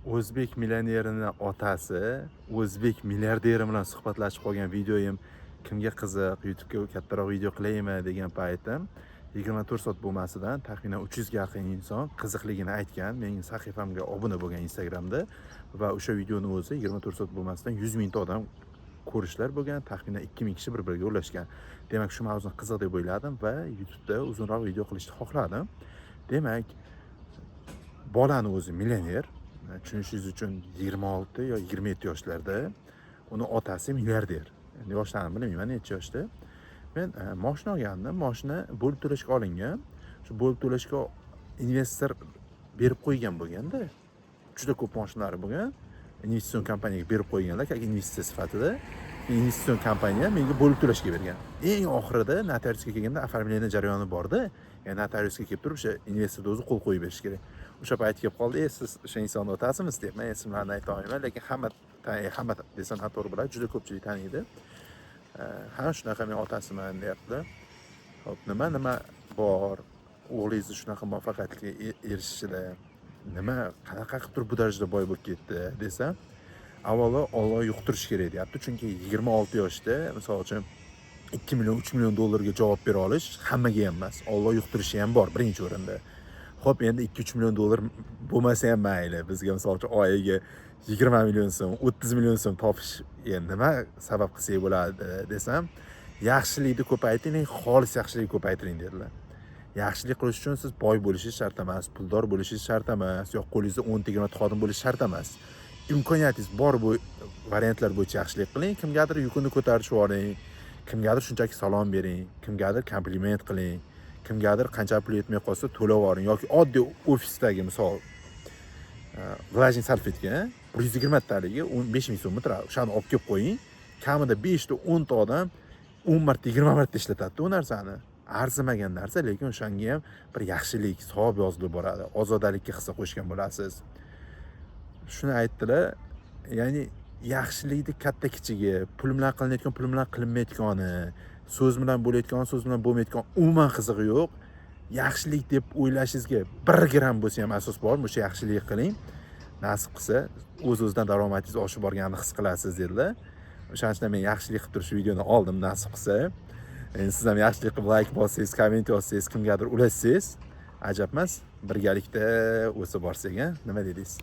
O'zbek millionerining otasi o'zbek milliarderi bilan suhbatlashib qolgan videoyim kimga qiziq, YouTube'ga kattaroq video qilaymi degan paytim 24 soat bo'lmasidan taxminan 300 ga yaqin inson qiziqligini aytgan. Mening sahifamga obuna bo'lgan Instagramda va o'sha videoni o'zi 24 soat bo'lmasidan 100 mingta odam ko'rishlar bo'lgan, taxminan 2000 kishi bir-biriga ulashgan. Demak, shu mavzuni qiziq deb o'yladim va YouTube'da uzunroq video qilishni xohladim. Demak, bolani o'zi millioner. Tushunishingiz uchun 26 yo 27 yoshlarda, uni otasi milliarder. Endi yoshlarini bilmayman necha yoshda. Men mashina olgandim. Mashina bo'lib to'lashga olingan. Shu bo'lib to'lashga investor berib qo'ygan bo'lganda, juda ko'p mashinalari bo'lgan. Investitsion kompaniyaga berib qo'yganlar, как investitsiya sifatida. Investitsion kompaniya menga bo'lib to'lashga bergan. Eng oxirida notariusga kelganda оформление jarayoni borda, ya'ni notariusga kelib turib o'sha investorga o'zi qo'l qo'yib berish kerak. O'sha payt kelib qoldi, siz o'sha insonni otasimiz deb. Men ismlarini ayta olmayman, lekin hamma desam to'g'ri bo'ladi, juda ko'pchilik taniydi. Ha, shunaqa men otasiman deyapti. Xo'p, nima bor? O'g'lingizni shunaqa muvaffaqiyatga erishishida qanaqa qilib turib bu darajada boy bo'lib ketdi desam, avvalo Alloh yuqtirish kerak deyapti. Chunki 26 yoshda, misol uchun 2 million, 3 million dollarga javob bera olish hammaga ham emas. Alloh yuqtirishi ham bor birinchi o'rinda. Xo'p, endi 2-3 million dollar bo'lmasa ham mayli. Bizga misol uchun oyiga 20 million so'm, 30 million so'm topish endi nima sabab qilsak bo'ladi desam, yaxshilikni ko'paytiring, xolis yaxshilikni ko'paytiring dedilar. Yaxshilik qilish uchun siz boy bo'lishingiz shart emas, puldor bo'lishingiz shart emas, yo'q qo'lingizda 10 ta xodim bo'lishi shart emas. Imkoniyatingiz bor bu variantlar bo'yicha yaxshilik qiling, kimgadir yukini ko'tarib yuboring, kimgadir shunchaki salom bering, kimgadir kompliment qiling, kimgadir qancha pul yetmay qolsa to'lab yuboring yoki oddiy ofisdagi misol vlajnik salfetka 120 taligi 15 ming so'm turadi. O'shani olib kelib qo'ying. Kamida 5 ta 10 ta odam 10 marta 20 marta ishlatadi u narsani. Arzimagan narsa, lekin o'shanga ham bir yaxshilik, savob yozilib boradi. Ozodalikka hissa qo'shgan bo'lasiz. Shuni aytdilar, ya'ni yaxshilikni katta kichigi, pul bilan qilinayotgan, pul bilan qilinmayotgani, so'z bilan bo'layotgan, so'z bilan bo'lmayotgan umuman qizig'i yo'q. Yaxshilik deb o'ylashingizga 1 gram bo'lsa ham asos bor, o'sha yaxshilik qiling. Nasib qilsa, o'z-o'zidan daromadingiz oshib borganini his qilasiz dedilar. O'shaning uchun men yaxshilik qilib turib shu videoni oldim, nasib qilsa. Endi siz ham yaxshilik qilib like bossangiz, komment yozsangiz, kimgadir ulashsangiz, ajab emas. Birgalikda o'sib borsak, nima dedingiz?